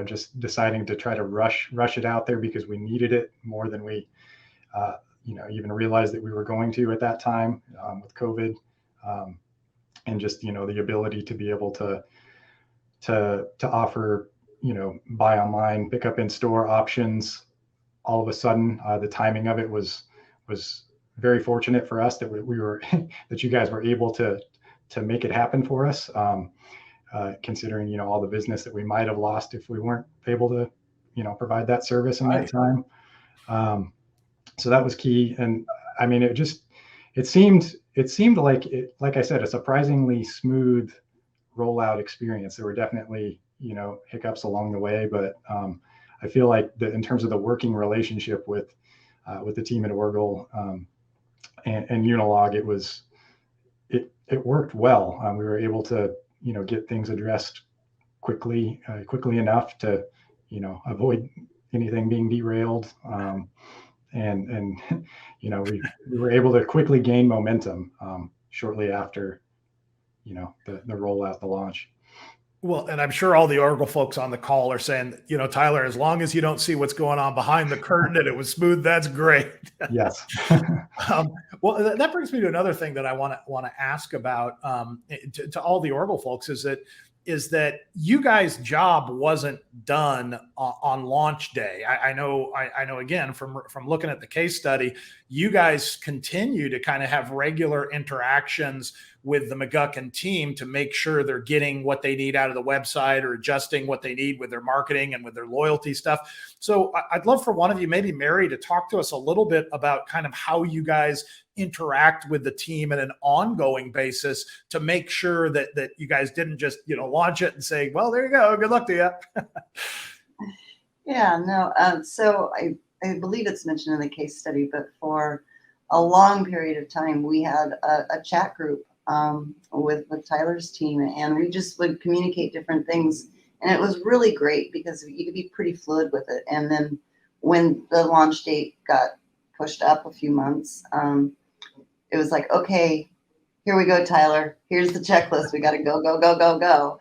Just deciding to try to rush it out there because we needed it more than we, even realized that we were going to at that time with COVID, and just the ability to be able to offer buy online, pick up in store options. All of a sudden, the timing of it was very fortunate for us that we were that you guys were able to make it happen for us, considering all the business that we might have lost if we weren't able to provide that service in that time. So that was key. And I mean, it seemed like I said, a surprisingly smooth rollout experience. There were definitely hiccups along the way, but I feel like in terms of the working relationship with the team at Orgill and Unilog, it worked well. We were able to get things addressed quickly enough to avoid anything being derailed, and we were able to quickly gain momentum shortly after the rollout, the launch. Well, and I'm sure all the Orgill folks on the call are saying, Tyler, as long as you don't see what's going on behind the curtain and it was smooth, that's great. Yes. Well, that brings me to another thing that I want to ask about to all the Orgill folks is that you guys' job wasn't done on launch day. I know again from looking at the case study, you guys continue to kind of have regular interactions with the McGuckin team to make sure they're getting what they need out of the website or adjusting what they need with their marketing and with their loyalty stuff. So I'd love for one of you, maybe Mary, to talk to us a little bit about kind of how you guys interact with the team on an ongoing basis to make sure that you guys didn't just, launch it and say, well, there you go, good luck to you. Yeah, no. So I believe it's mentioned in the case study, but for a long period of time, we had a chat group with Tyler's team, and we just would communicate different things. And it was really great because you could be pretty fluid with it. And then when the launch date got pushed up a few months, it was like, okay, here we go, Tyler. Here's the checklist. We got to go, go, go, go, go.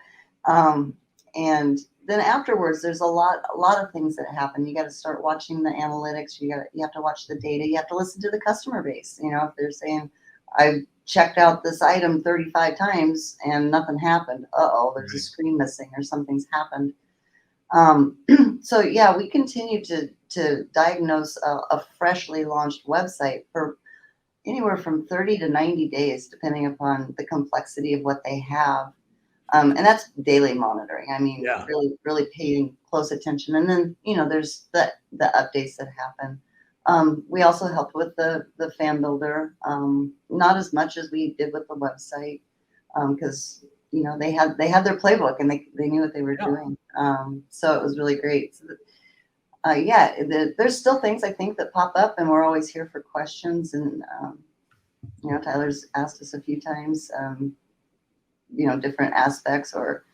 And then afterwards, there's a lot of things that happen. You got to start watching the analytics. You have to watch the data. You have to listen to the customer base. If they're saying, I've checked out this item 35 times and nothing happened. There's a screen missing or something's happened. So yeah, we continue to diagnose a freshly launched website for anywhere from 30 to 90 days, depending upon the complexity of what they have. And that's daily monitoring. I mean, Yeah. really paying close attention. And then, there's the updates that happen. We also helped with the fan builder, not as much as we did with the website, because they had their playbook and they knew what they were doing. So it was really great. So there's still things I think that pop up, and we're always here for questions. And Tyler's asked us a few times, different aspects or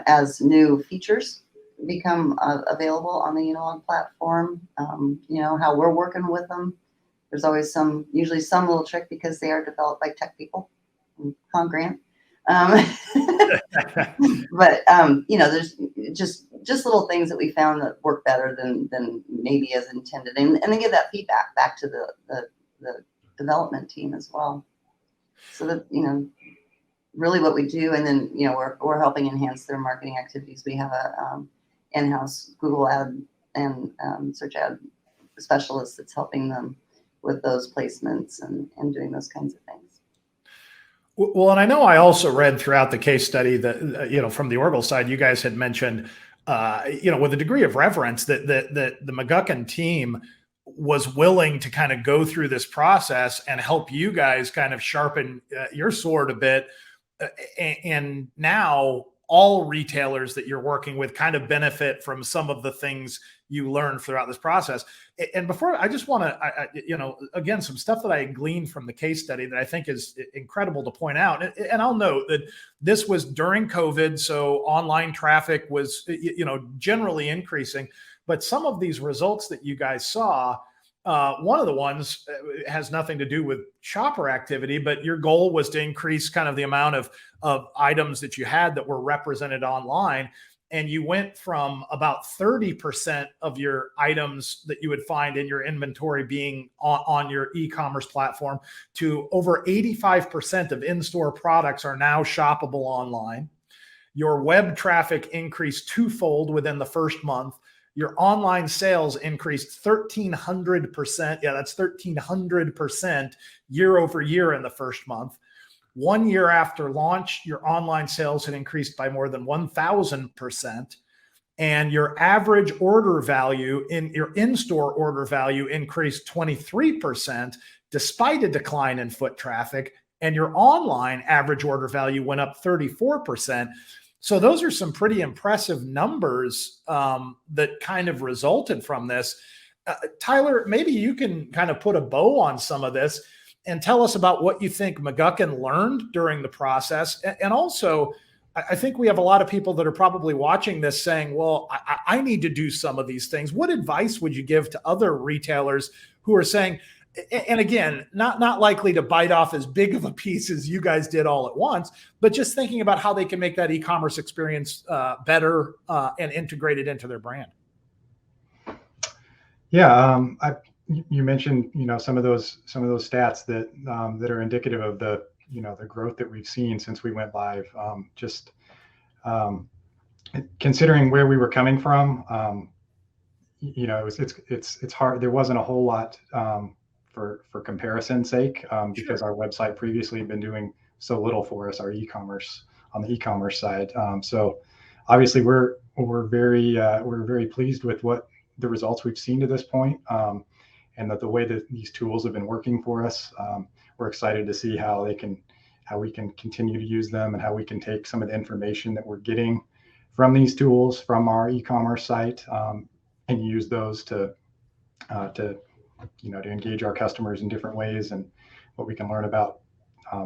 as new features become available on the Unilog platform, how we're working with them. There's always usually some little trick because they are developed by tech people. Grant. But there's just little things that we found that work better than maybe as intended, and then give that feedback back to the development team as well. So that really what we do, and then we're helping enhance their marketing activities. We have a in-house Google ad and search ad specialist that's helping them with those placements and doing those kinds of things. Well, and I know I also read throughout the case study that, from the Orgill side, you guys had mentioned, with a degree of reverence that the McGuckin team was willing to kind of go through this process and help you guys kind of sharpen your sword a bit. And now all retailers that you're working with kind of benefit from some of the things you learned throughout this process. And before, I just want to, again, some stuff that I gleaned from the case study that I think is incredible to point out. And I'll note that this was during COVID, so online traffic was, generally increasing. But some of these results that you guys saw, one of the ones has nothing to do with shopper activity, but your goal was to increase kind of the amount of items that you had that were represented online. And you went from about 30% of your items that you would find in your inventory being on your e-commerce platform to over 85% of in-store products are now shoppable online. Your web traffic increased twofold within the first month. Your online sales increased 1,300%. Yeah, that's 1,300% year over year in the first month. 1 year after launch, your online sales had increased by more than 1,000%. And your average order value your in-store order value increased 23% despite a decline in foot traffic. And your online average order value went up 34%. So those are some pretty impressive numbers that kind of resulted from this. Tyler, maybe you can kind of put a bow on some of this and tell us about what you think McGuckin learned during the process. And also, I think we have a lot of people that are probably watching this saying, well, I need to do some of these things. What advice would you give to other retailers who are saying, and again, not likely to bite off as big of a piece as you guys did all at once, but just thinking about how they can make that e-commerce experience better and integrate it into their brand? Yeah, you mentioned some of those stats that that are indicative of the the growth that we've seen since we went live. Considering where we were coming from, it's hard. There wasn't a whole lot for comparison's sake because our website previously had been doing so little for us, our e-commerce on the e-commerce side. So obviously we're very pleased with what the results we've seen to this point, and that the way that these tools have been working for us. We're excited to see how we can continue to use them and how we can take some of the information that we're getting from these tools from our e-commerce site and use those to engage our customers in different ways, and what we can learn about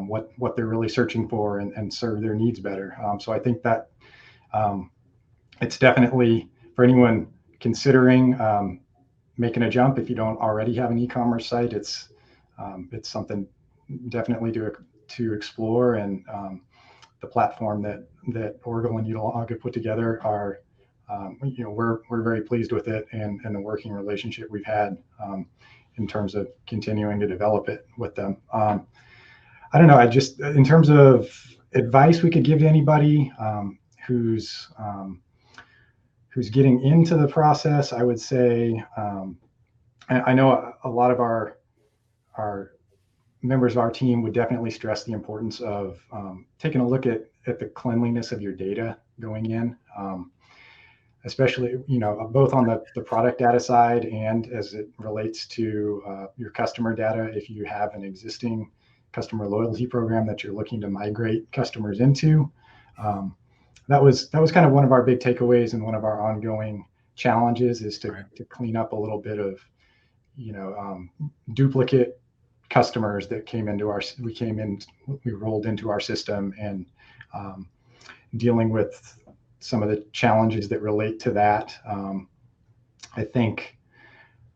what they're really searching for and serve their needs better. So I think that it's definitely for anyone considering making a jump. If you don't already have an e-commerce site, it's something definitely to explore. And the platform that Orgill and Unilog have put together are, we're very pleased with it and the working relationship we've had in terms of continuing to develop it with them. I don't know. In terms of advice we could give to anybody who's getting into the process, I would say, I know a lot of our members of our team would definitely stress the importance of taking a look at the cleanliness of your data going in, especially, both on the product data side and as it relates to your customer data. If you have an existing customer loyalty program that you're looking to migrate customers into, that was kind of one of our big takeaways and one of our ongoing challenges is to clean up a little bit of, duplicate customers that we rolled into our system, and dealing with some of the challenges that relate to that. I think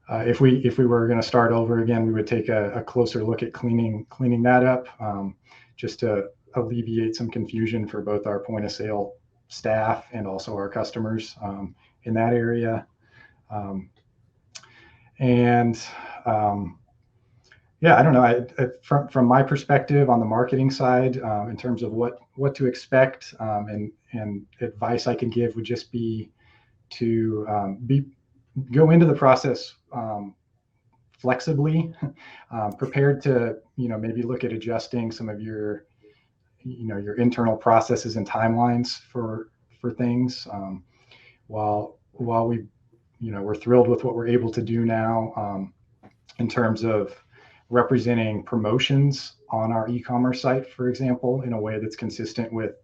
if we were going to start over again, we would take a closer look at cleaning that up, just to alleviate some confusion for both our point of sale staff and also our customers in that area. Yeah, I don't know. From my perspective on the marketing side, in terms of what to expect, and advice I can give would just be to go into the process flexibly, prepared to maybe look at adjusting some of your internal processes and timelines for things. While we're thrilled with what we're able to do now in terms of representing promotions on our e-commerce site, for example, in a way that's consistent with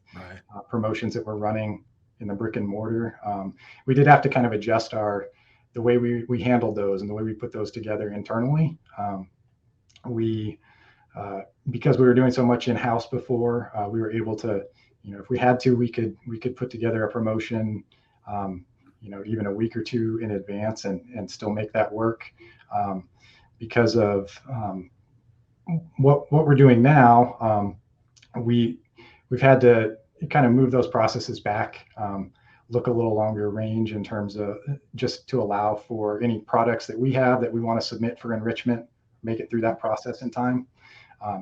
promotions that we're running in the brick and mortar. We did have to kind of adjust the way we handled those and the way we put those together internally. Because we were doing so much in-house before, we were able to, if we had to, we could put together a promotion, even a week or two in advance and still make that work. Because of what we're doing now, we've had to kind of move those processes back, look a little longer range in terms of just to allow for any products that we have that we want to submit for enrichment, make it through that process in time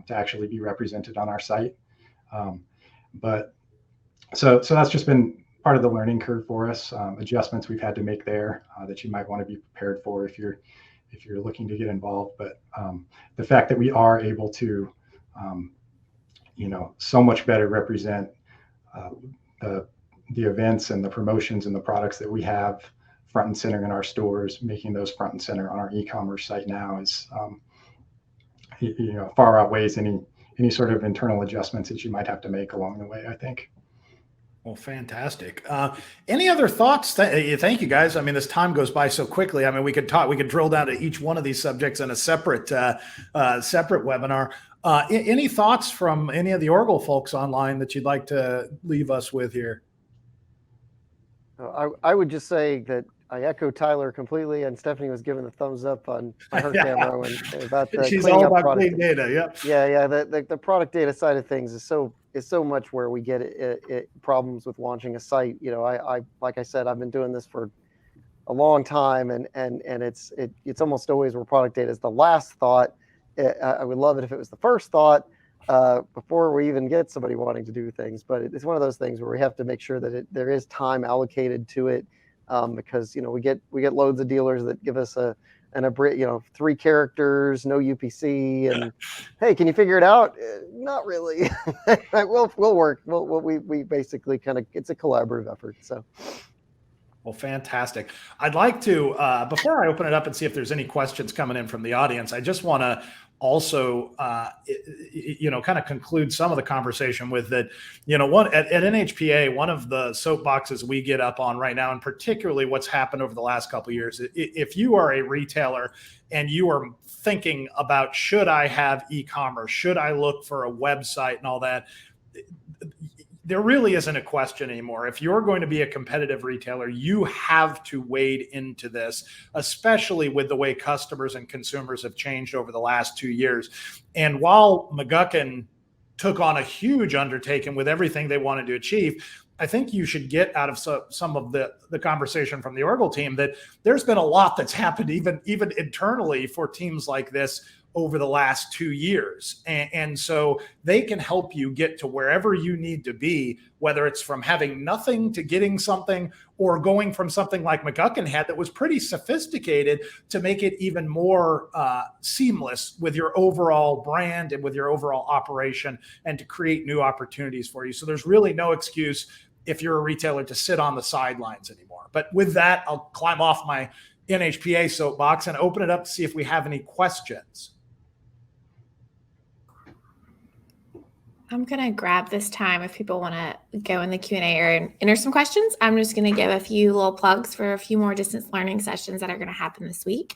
to actually be represented on our site. But so that's just been part of the learning curve for us, adjustments we've had to make there that you might want to be prepared for if you're looking to get involved. But the fact that we are able to, so much better represent the events and the promotions and the products that we have front and center in our stores, making those front and center on our e-commerce site now is, far outweighs any sort of internal adjustments that you might have to make along the way, I think. Well, fantastic. Any other thoughts? Thank you, guys. I mean, this time goes by so quickly. I mean, we could drill down to each one of these subjects in a separate webinar. Any thoughts from any of the Orgill folks online that you'd like to leave us with here? I would just say that I echo Tyler completely, and Stephanie was giving the thumbs up on her camera and about the She's cleaning all up about product clean data. Yep. Yeah. The product data side of things is so much where we get problems with launching a site. I like I said, I've been doing this for a long time, and it's almost always where product data is the last thought. I would love it if it was the first thought before we even get somebody wanting to do things. But it's one of those things where we have to make sure that there is time allocated to it, because we get loads of dealers that give us an abridged, 3 characters, no UPC, and hey, can you figure it out? Not really. We'll work. We basically it's a collaborative effort. So. Well, fantastic. I'd like to, before I open it up and see if there's any questions coming in from the audience, I just want to also, kind of conclude some of the conversation with that, at NHPA, one of the soapboxes we get up on right now, and particularly what's happened over the last couple of years, if you are a retailer and you are thinking about, should I have e-commerce? Should I look for a website and all that? There really isn't a question anymore. If you're going to be a competitive retailer, you have to wade into this, especially with the way customers and consumers have changed over the last 2 years. And while McGuckin took on a huge undertaking with everything they wanted to achieve, I think you should get out of some of the conversation from the Orgill team that there's been a lot that's happened even internally for teams like this over the last 2 years. And so they can help you get to wherever you need to be, whether it's from having nothing to getting something, or going from something like McGuckin had that was pretty sophisticated to make it even more seamless with your overall brand and with your overall operation, and to create new opportunities for you. So there's really no excuse if you're a retailer to sit on the sidelines anymore. But with that, I'll climb off my NHPA soapbox and open it up to see if we have any questions. I'm going to grab this time if people want to go in the Q&A area and enter some questions. I'm just going to give a few little plugs for a few more distance learning sessions that are going to happen this week.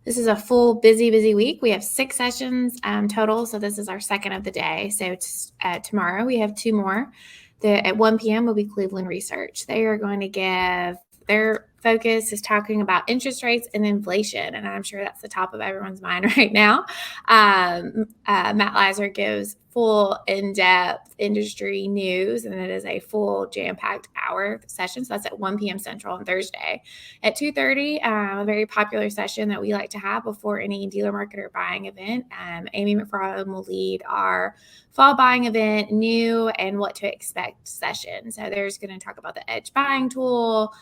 This is a full busy week. We have 6 sessions total, so this is our second of the day. So tomorrow we have 2 more. At 1 p.m. will be Cleveland Research. They are going to give their focus is talking about interest rates and inflation, and I'm sure that's the top of everyone's mind right now. Matt Leiser gives full in-depth industry news, and it is a full jam-packed hour session. So that's at 1 p.m. Central on Thursday. At 2:30, a very popular session that we like to have before any dealer marketer buying event. Amy McFarland will lead our fall buying event, new and what to expect session. So there's going to talk about the Edge buying tool,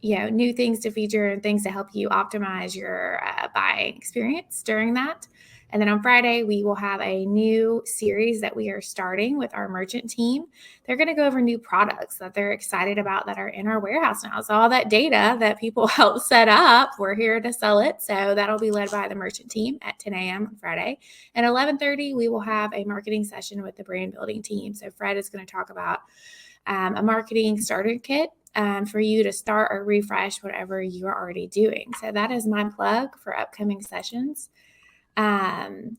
new things to feature and things to help you optimize your buying experience during that. And then on Friday, we will have a new series that we are starting with our merchant team. They're going to go over new products that they're excited about that are in our warehouse now. So all that data that people help set up, we're here to sell it. So that'll be led by the merchant team at 10 a.m. on Friday. At 11:30, we will have a marketing session with the brand building team. So Fred is going to talk about a marketing starter kit for you to start or refresh whatever you are already doing. So that is my plug for upcoming sessions.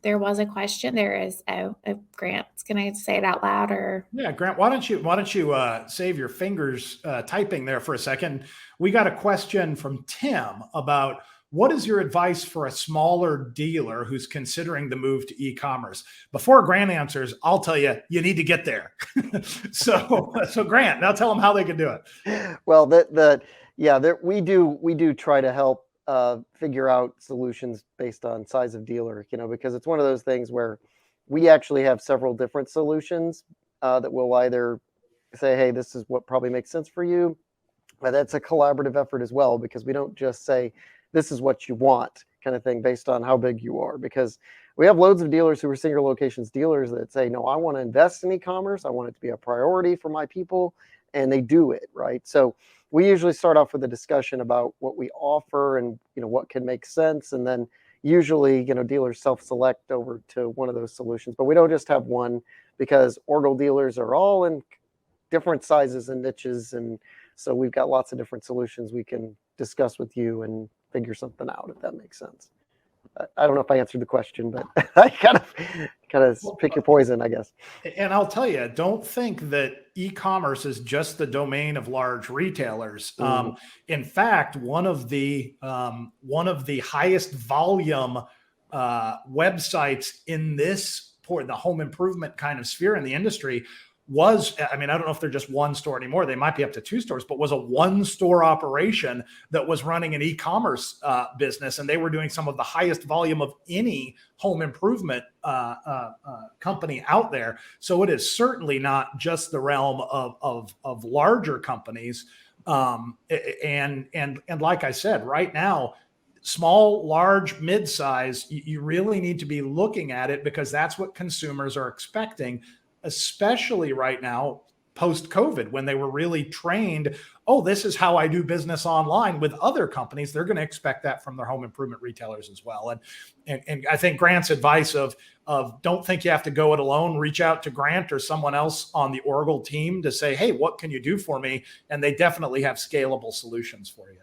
There was a question. There is Grant's going to say it out loud, or yeah, Grant, why don't you save your fingers typing there for a second? We got a question from Tim about what is your advice for a smaller dealer who's considering the move to e-commerce? Before Grant answers, I'll tell you, you need to get there. So Grant, now tell them how they can do it. Well, we do try to help figure out solutions based on size of dealer, because it's one of those things where we actually have several different solutions that will either say, hey, this is what probably makes sense for you. But that's a collaborative effort as well, because we don't just say, this is what you want kind of thing based on how big you are, because we have loads of dealers who are single locations dealers that say, no, I want to invest in e-commerce. I want it to be a priority for my people, and they do it, right? So we usually start off with a discussion about what we offer and, what can make sense. And then usually, dealers self-select over to one of those solutions, but we don't just have one, because Orgill dealers are all in different sizes and niches. And so we've got lots of different solutions we can discuss with you and figure something out, if that makes sense. I don't know if I answered the question, but I kind of pick your poison, I guess. And I'll tell you, don't think that e-commerce is just the domain of large retailers. In fact, one of the highest volume websites in the home improvement kind of sphere in the industry was, I don't know if they're just one store anymore. They might be up to 2 stores, but was a 1-store operation that was running an e-commerce business. And they were doing some of the highest volume of any home improvement company out there. So it is certainly not just the realm of larger companies. And like I said, right now, small, large, mid-size, you really need to be looking at it, because that's what consumers are expecting, especially right now, post-COVID, when they were really trained, oh, this is how I do business online with other companies. They're going to expect that from their home improvement retailers as well. And I think Grant's advice of don't think you have to go it alone, reach out to Grant or someone else on the Orgill team to say, hey, what can you do for me? And they definitely have scalable solutions for you.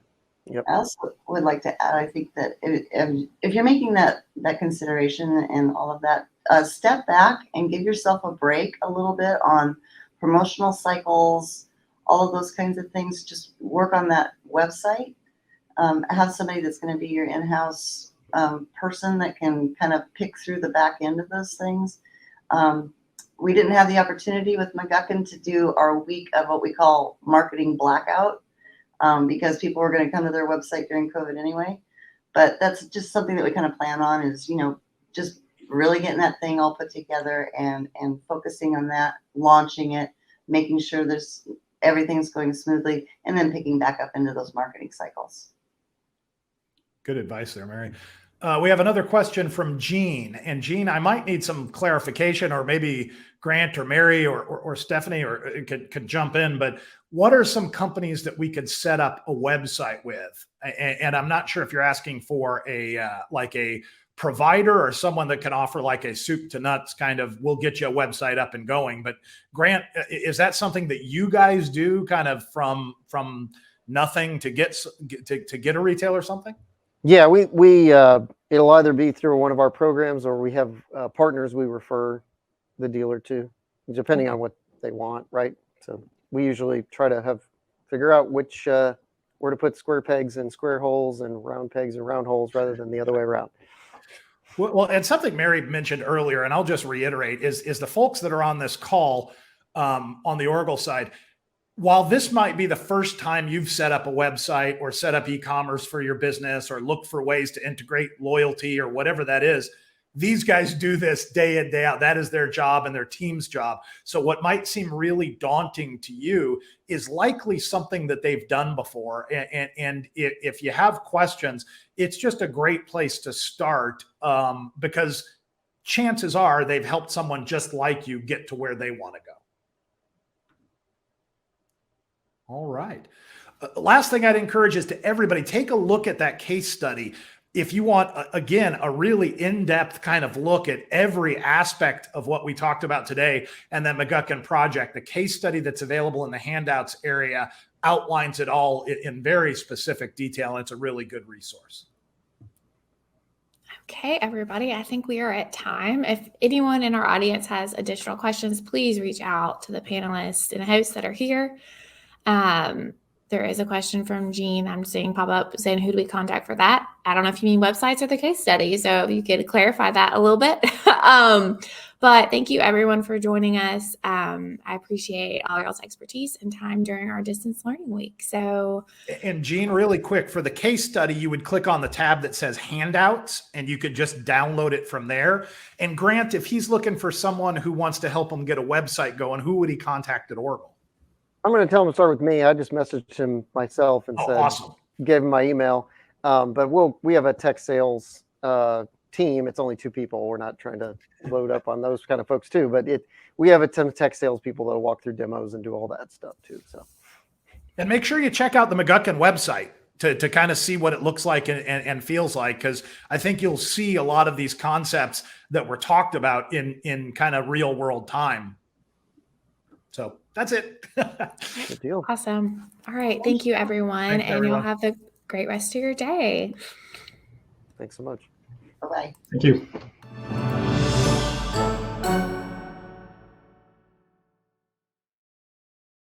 Yep. I also would like to add, I think that if you're making that consideration and all of that, step back and give yourself a break a little bit on promotional cycles, all of those kinds of things. Just work on that website. Have somebody that's going to be your in-house person that can kind of pick through the back end of those things. We didn't have the opportunity with McGuckin to do our week of what we call marketing blackout, because people were going to come to their website during COVID anyway. But that's just something that we kind of plan on, is, just really getting that thing all put together and focusing on that, launching it, making sure everything's going smoothly, and then picking back up into those marketing cycles. Good advice there, Mary. We have another question from Jean. And Jean, I might need some clarification, or maybe Grant or Mary or Stephanie could jump in, but what are some companies that we could set up a website with? And I'm not sure if you're asking for a provider or someone that can offer like a soup to nuts kind of, we'll get you a website up and going. But Grant, is that something that you guys do kind of from nothing to get a retail or something? Yeah, we it'll either be through one of our programs, or we have partners we refer the dealer to, depending on what they want, right? So we usually try to figure out which where to put square pegs in square holes and round pegs in round holes, rather than the other way around. Well, and something Mary mentioned earlier, and I'll just reiterate, is the folks that are on this call on the Orgill side, while this might be the first time you've set up a website or set up e-commerce for your business or look for ways to integrate loyalty or whatever that is, these guys do this day in, day out. That is their job and their team's job. So what might seem really daunting to you is likely something that they've done before. And if you have questions, it's just a great place to start, because chances are they've helped someone just like you get to where they want to go. All right. Last thing I'd encourage is to everybody, take a look at that case study. If you want, again, a really in-depth kind of look at every aspect of what we talked about today and that McGuckin project, the case study that's available in the handouts area outlines it all in very specific detail. And it's a really good resource. Okay, everybody, I think we are at time. If anyone in our audience has additional questions, please reach out to the panelists and hosts that are here. There is a question from Jean I'm seeing pop up saying, who do we contact for that? I don't know if you mean websites or the case study, so if you could clarify that a little bit. But thank you everyone for joining us. I appreciate all y'all's expertise and time during our distance learning week. So, and Jean, really quick, for the case study, you would click on the tab that says handouts and you could just download it from there. And Grant, if he's looking for someone who wants to help him get a website going, who would he contact at Orgill? I'm going to tell him to start with me. I just messaged him myself and said, awesome. Gave him my email. But we have a tech sales team. It's only 2 people. We're not trying to load up on those kind of folks too. But we have a ton of tech sales people that'll walk through demos and do all that stuff too. So, and make sure you check out the McGuckin website to kind of see what it looks like and feels like, because I think you'll see a lot of these concepts that were talked about in kind of real world time. So that's it. good deal. awesome. All right. Thank you, everyone. Thanks, everyone. You'll have a great rest of your day. Thanks so much. Bye-bye. Thank you.